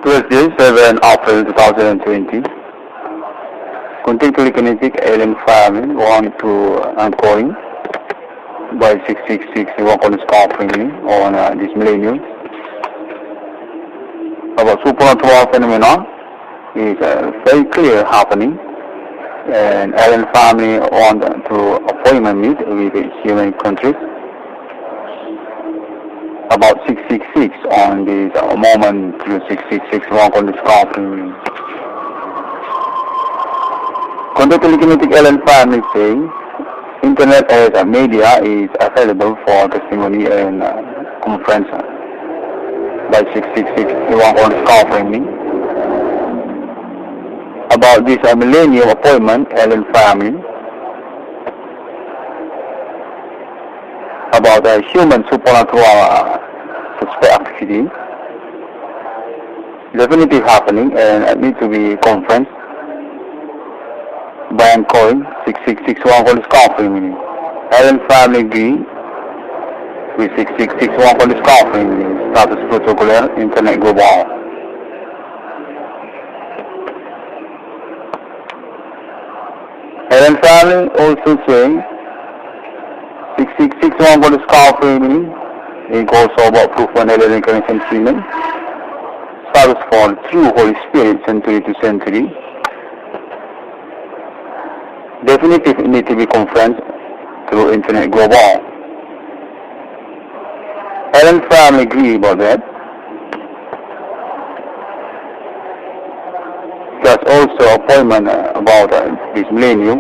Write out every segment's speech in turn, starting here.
Tuesday, 7 April 2020. Contact telekinetic alien family 1 to uncalling by 666 work on scaffolding on this millennium. About supernatural phenomena is very clear happening, and alien family want to appointment meet with human countries. About 666 on this moment to 666 work on the scaffolding. Contact telekinetic alien family saying internet as a media is available for testimony and conference by 666 work on scaffolding. About this millennium appointment alien family. About human supernatural suspect activity. Definitely happening and need to be conference by calling 6661 for the scaffolding. Alien family agree with 6661 for the scaffolding. Status protocol internet global. Alien family also saying 6661 for the scaffolding. It goes about proof of alien reincarnation treatment. Status for true Holy Spirit century to century. Definitely need to be conferenced through internet global. Alien family agree about that. There's also appointment about this millennium.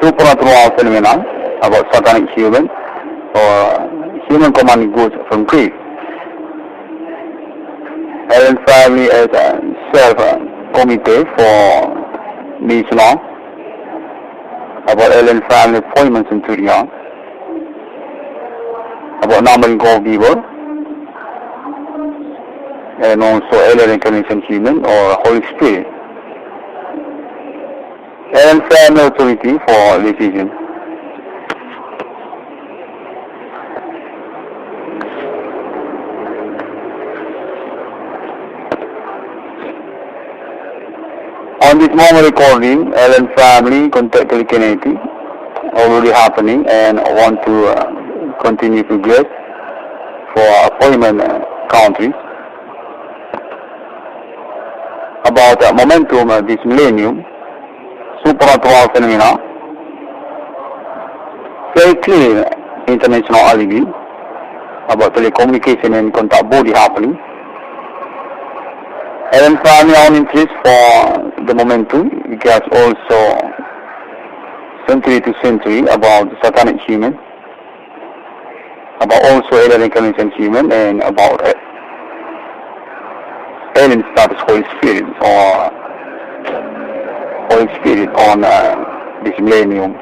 Supernatural phenomena about satanic human or human commanding goods from grief. Alien family as a self-committee for national about alien family appointments in Syria, about numbering of people, and also alien incarnation human or Holy Spirit. Alien family authority for decision. On this moment recording, alien family contact telekinetic already happening and want to continue progress for appointment countries. About momentum this millennium, supernatural phenomena, very clear international alibi about telecommunication and contact body happening. Alien family own interest for the momentum because also century to century about the satanic human, about also alien incarnation human, and about alien status Holy Spirit or Holy Spirit on this millennium.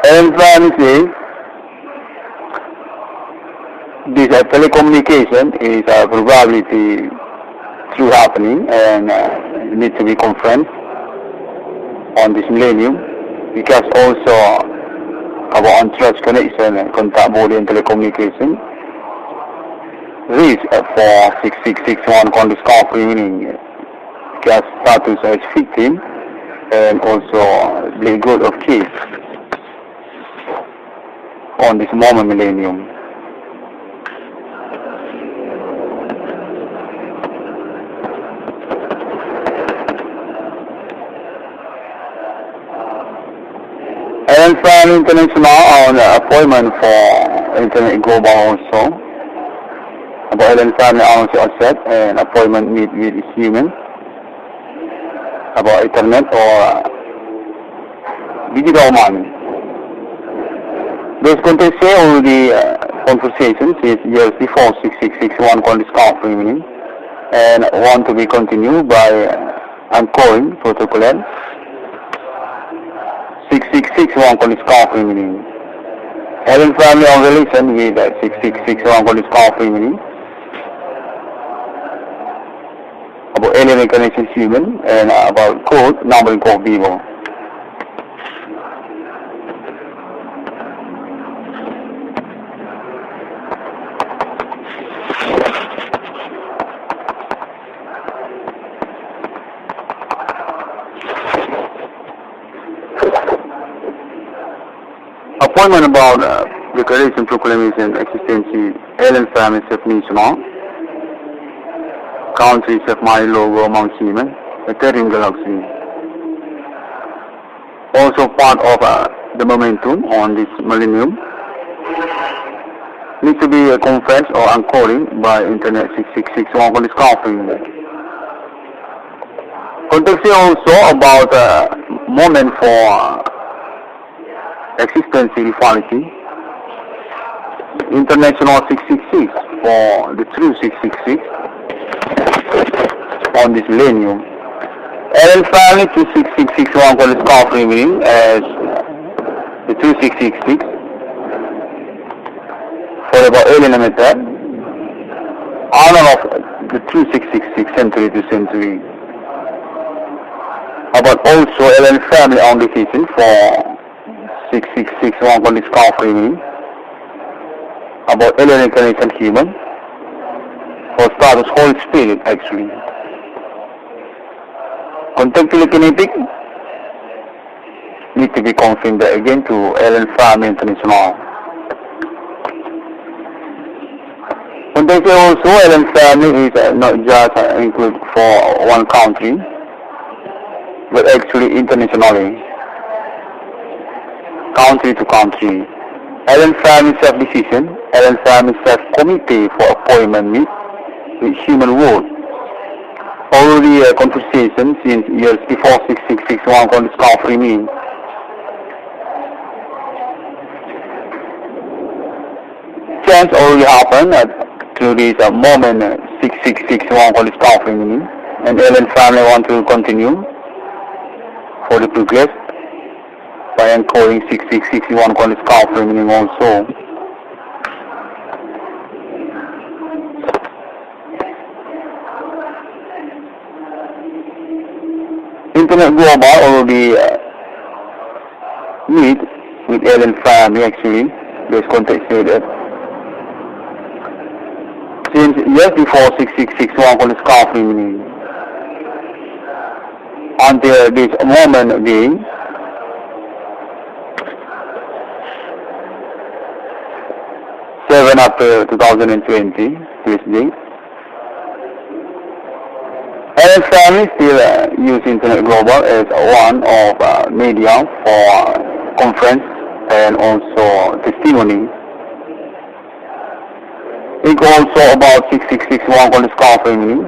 Alien family says this telecommunication is a probability true happening and need to be confirmed on this millennium because also our on-trust connection and contact body and telecommunication risk for 6661 on this meaning because status as victim and also the good of case on this moment millennium. Alien family international on appointment for internet global also. About alien family also accept and appointment meet with human about internet or digital money. This contains already conversations is years before 6661 on this conference and want to be continued by uncalling protocol 6661 on this conference. Alien family on relation with 6661 on this conference about alien incarnation human and about code numbering of people. Appointment about Declaration Proclamation Existency Alien Family National Countries of My Logo Among Human Ethereum Galaxy. Also part of the momentum on this millennium needs to be a conference or encoding by Internet 6661 discovery. Context also about moment for existence equality. International 666 for the true 666 on this millennium. Alien family 26661 called discovery meaning as the 2666 for about alien method. Honor of the 2666 century to century. About also alien family obligation for 6661 called discovery meaning. About alien incarnation human for status Holy Spirit actually. Contact telekinetic need to be confirmed again to alien family international. Contact also alien family is not just included for one country but actually internationally, country to country. Alien family self-decision, alien family self-committee for appointment with human world. Already a conversation since years before 6661 on discovery mean. Change already happened through this moment 6661 on discovery mean, and alien family want to continue for the progress by encoding 6661 on discovery meaning also. Internet Global already meet with alien family actually, there's context stated. Since years before 6661 on discovery meaning. Until this moment being April 2020, this day. Alien family still use Internet Global as one of media for conference and also testimony. Think also about 6661 on discovery meaning,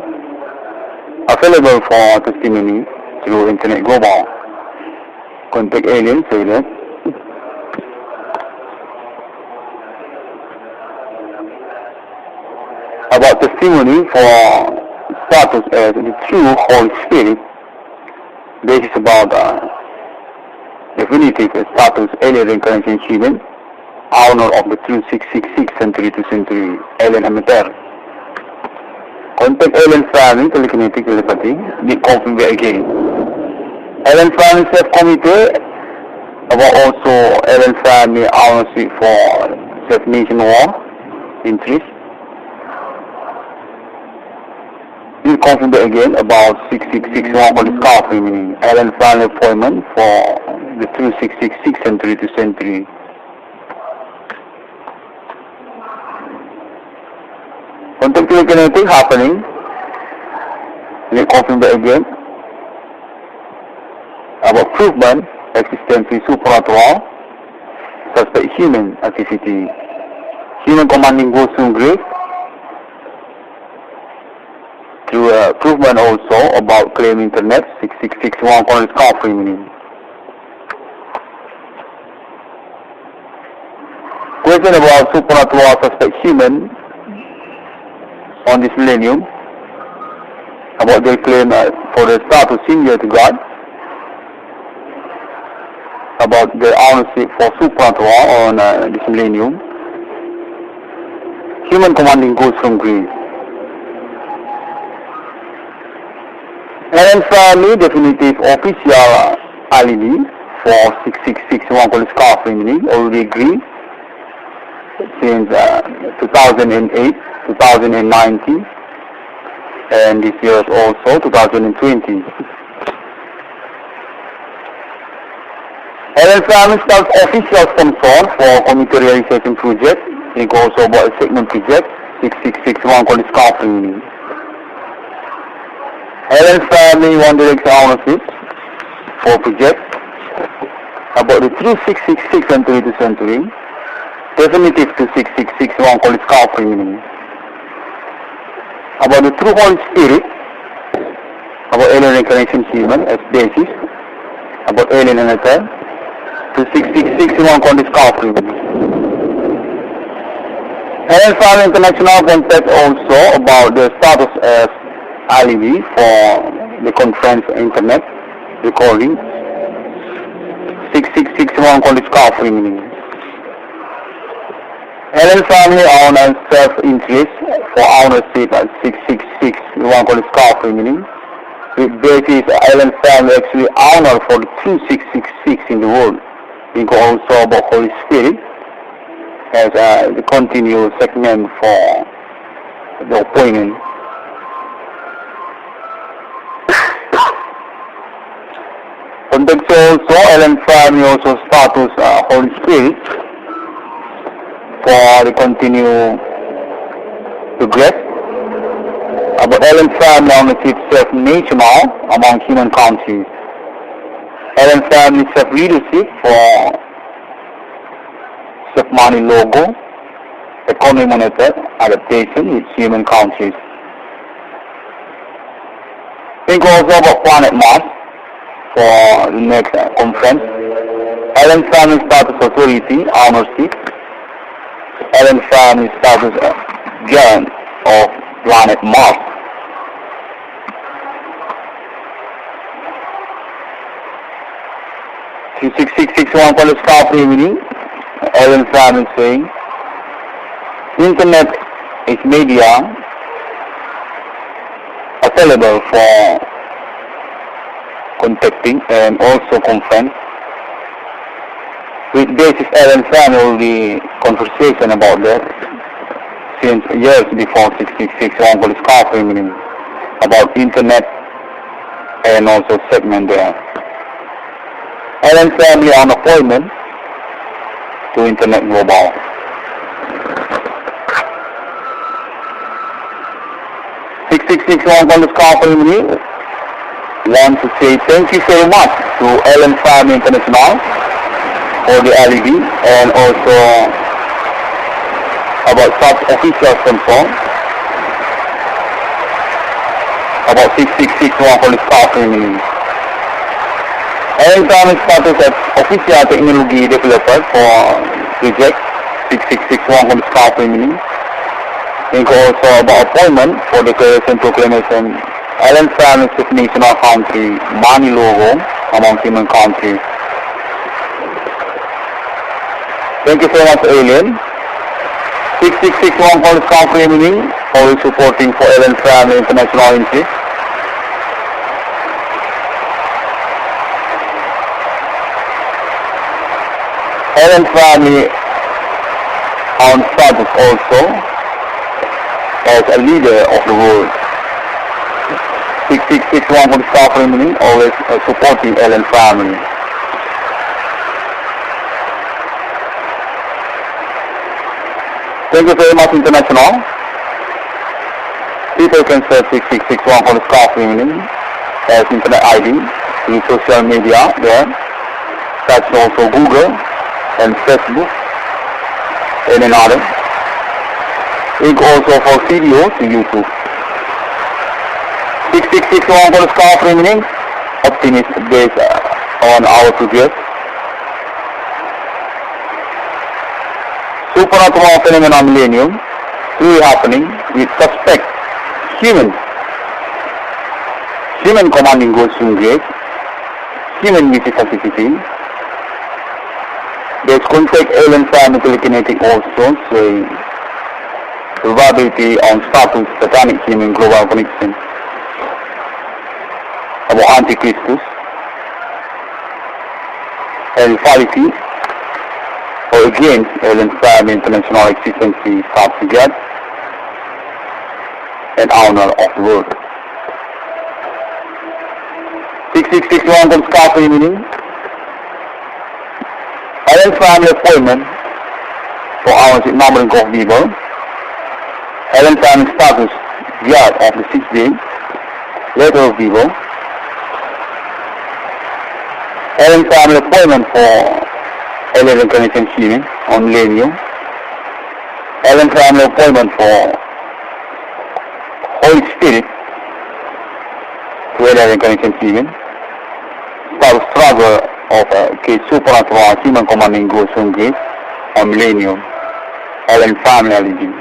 available for testimony through Internet Global. Contact alien say that. About testimony for status as the true Holy Spirit. This is about definitive status alien reincarnation human, honor of the true 666 century to century alien amateur. Contact alien family, telekinetic telepathy, be confirmed again. Alien family self-committee, about also alien family ownership for self-nation war, interest. Be confirmed again about 6661 for discovery meaning, alien family appointment for the true 666 century to century. Contact telekinetic happening. Be confirmed again about proven existence supernatural suspect human activity. Human commanding goes to grave through proven also about claim internet 6661 for discovery meaning. Question about supernatural suspect human on this millennium, about their claim for the status senior to God, about their ownership for supernatural on this millennium. Human commanding goes from grave. Alien family definitive official alibi for 6661 for discovery meaning already agreed since 2008, 2019, and this year also 2020. Allen family starts official sponsor for community realization project. It also about a segment project 6661 called Scarping. Allen family one direction ownership for project about the true 666 century to century. Definitive to 6661 called Scarping. About the true Holy Spirit, about alien reincarnation human as basis, about alien and earth, to 6661 called Scarping. Allen family international contact also about the status as alibi for the conference internet recording 6661 called Scarping. Allen family owners self-interest for ownership at 6661 called Scarping. With basis Allen family actually owner for the true 666 in the world. We go also about Holy Spirit as the continuous segment for the appointment. Context also Allen family also status Holy Spirit for the continue progress. About Allen family ownership self-national among human countries. Allen family self-leadership for self-money logo, economy monitor, adaptation with human countries. Think also about planet Mars for the next conference. Allen family status authority, ownership. Allen family status giant of planet Mars. To 6661 for the staff revenue, Allen family saying, Internet is media available for contacting and also conference. With basis Allen family conversation about that since years before 6661 for the staff revenue about internet and also segment there. Allen family on appointment to Internet Global. on the company want to say thank you very much to Allen Family International for the LED and also about such official sponsor about 6661 for the company. Allen Family status as official technology developer for project 6661 for the company. Think also about appointment for declaration proclamation Allen Family national country money logo among human countries. Thank you so much, Alien. 6661 for the company, always supporting for Allen Family international interest. Allen Family on status also as a leader of the world. 6661 for the staff family, always supporting Allen Family. Thank you very much, International. People can search 6661 for the staff family as Internet ID through social media there. That's also Google and Facebook and another. Link also for video to YouTube. 6661 for the staff remaining optimist based on our progress. Supernatural phenomena millennium really happening with suspect human commanding ghost engage, human viscosity. There's contact Allen Family Telekinetik also saying probability on status satanic human global connection about Antichristus and reality or against Allen Family international existence starts to get and owner of the world. 6661 from Scarf meaning Allen family appointment for hours with numbering of people. Allen family status guard of the 6th day. Letter of people. Allen family appointment for alien reincarnation healing on millennium. Allen family appointment for Holy Spirit to alien reincarnation healing. Start struggle of case supernatural human commanding ghost from grace on millennium. Allen family allergy.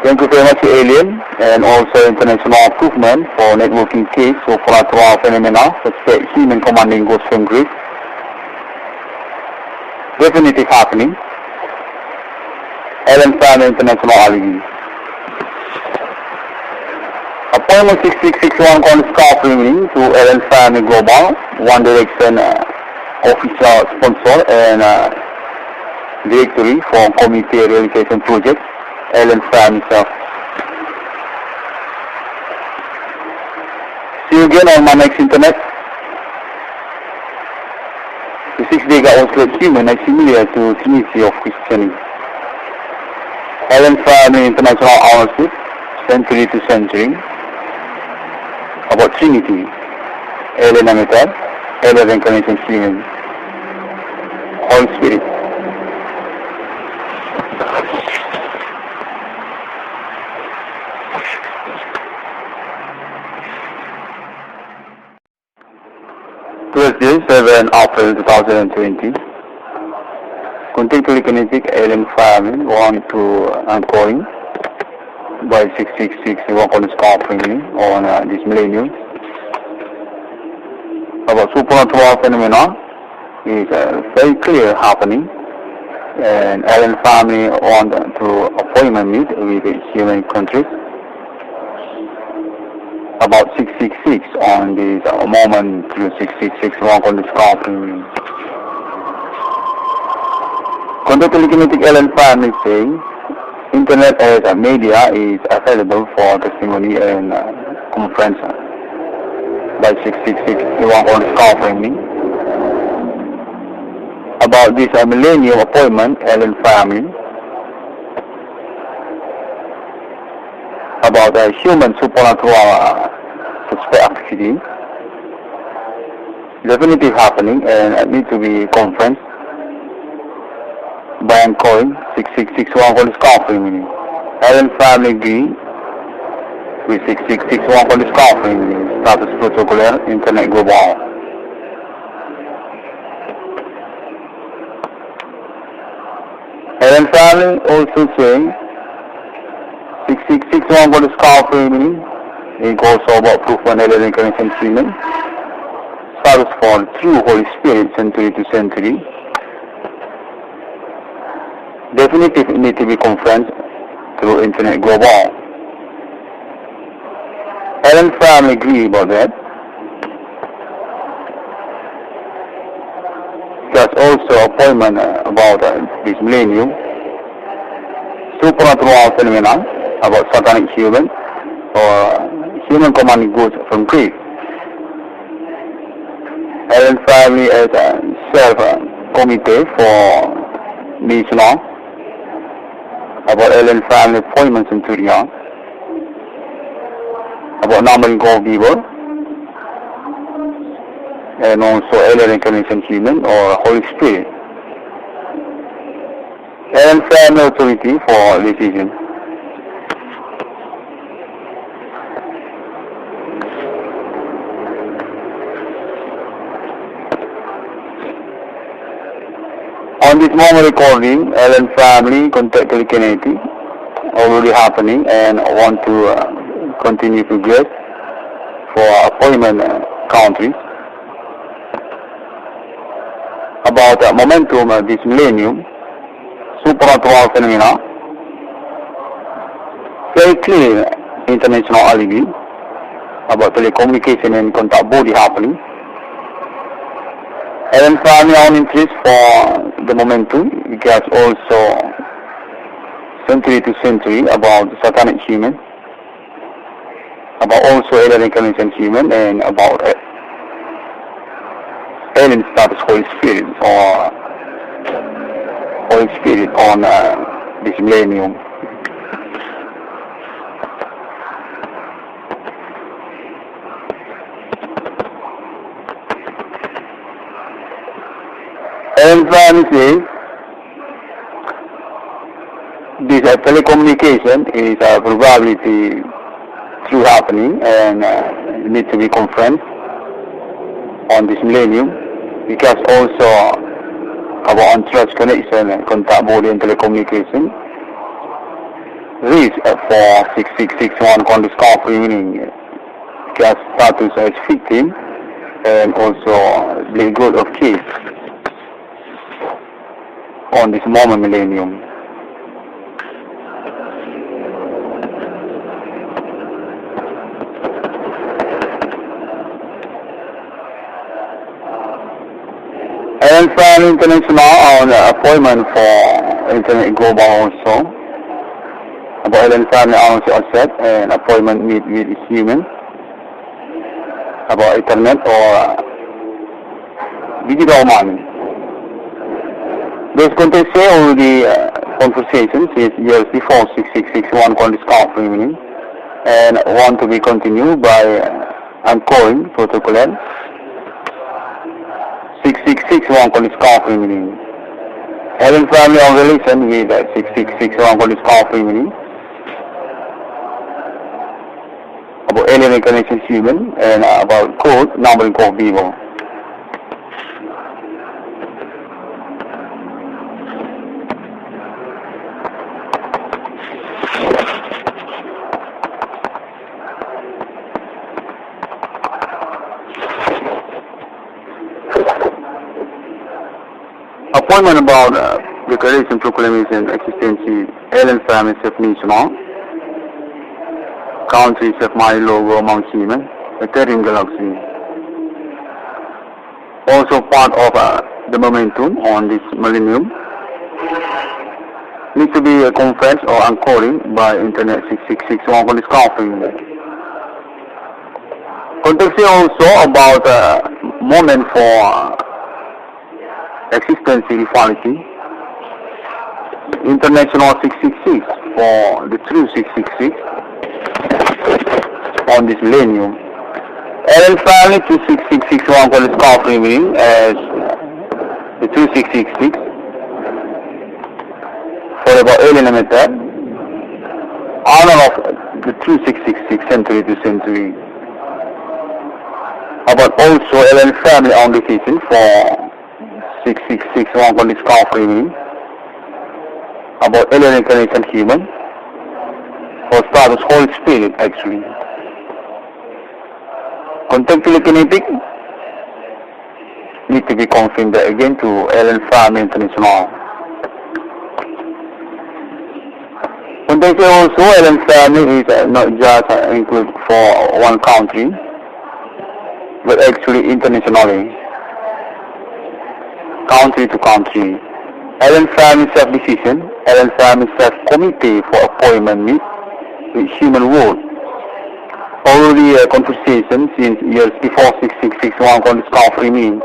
Thank you very much, Alien, and also international improvement for networking case supernatural phenomena such as human commanding ghost from grace. Definitely happening. Allen family international allergy. Appointment 6661 Cornel staff remaining to Allen family global, One Direction official sponsor and directory for community realization project. Allen family self. See you again on my next internet. The 6-day God was great human is similar to Trinity of Christianity. Allen family international ownership, century to century. About Trinity, Alien Amitab, Alien Reincarnation Human, Holy Spirit. Thursday, 7 April 2020. Contact Telekinetik Alien Family 1 to Anchoring by 666 work on this offering on this millennium. About supernatural phenomena is very clear happening, and Allen family want to appointment meet with human countries. About 666 on this moment to 666 work on this offering. Contact Telekinetik Allen family saying Internet as a media is available for testimony and conference by 666 on offering me. About this millennium appointment, Allen family. About human supernatural suspect activity. Definitely happening and need to be conference. Bank coin 6661 for this offering. Allen family agree with 6661 for this offering. Status protocol internet global. Allen family also saying 6661 for this offering. It goes about proof on alien reincarnation human. Status for true Holy Spirit century to century. Definitely need to be conferenced through internet global. Allen family agree about that. There's also appointment about this millennium. Supernatural phenomena about satanic human or human commanding goods from Greek. Allen family as a self-committee for this law. About Allen family appointments in Turian, about numbering of people, and also alien reincarnation human or Holy Spirit. Allen family authority for decision. On this moment recording, Allen family contact Telekinetik already happening and want to continue to get for appointment countries. About momentum this millennium, supernatural phenomena, very clear international alibi about telecommunication and contact body happening. Allen family on interest for the momentum because also century to century about satanic human, about also alien incarnation human, and about alien status Holy Spirit or Holy Spirit on this millennium. And finally, this telecommunication is probability true happening and need to be confirmed on this millennium, because also about on-trust connection and contact body and telecommunication risk for 6661 on discovery, meaning because status as victim and also the good of case on this moment millennium. And from international on appointment for internet global also about alien family also set and appointment with human about internet or digital money. This contains all the conversations since years before 6661 on discovery, meaning, and want to be continued by uncoding protocol 6661 on discovery, meaning. Alien family on relation with 6661 on discovery, meaning. About alien incarnation human and about code numbering code people. Appointment about declaration, proclamation, existence, alien family, self-national, country, self-my logo among human, Ethereum galaxy. Also part of the momentum on this millennium needs to be confessed or encoding by internet 6661 on discovery. Context also about moment for existence equality, international 666 for the true 666 on this millennium. Alien family 26661 for discovery, meaning as the 2666 for about alien method, honor of the 2666 century to century. About also alien family on decision for 6661 on discovery, meaning about alien incarnation human or status Holy Spirit actually. Contact telekinetic need to be confirmed again to alien family international. Contact also alien family is not just included for one country, but actually internationally. Country to country. Alien family self-decision, alien family self-committee for appointment meet with human world. Already a conversation since years before 6661 on discovery mean.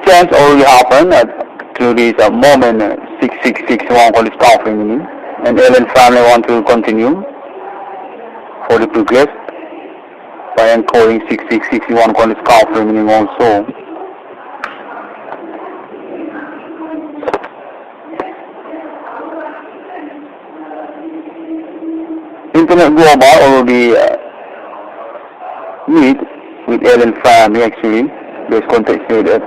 Change already happened through this moment 6661 on discovery meaning, and alien family want to continue for the progress by encoding 6661 on discovery meaning also. Internet global already meet with alien family actually. There's context here that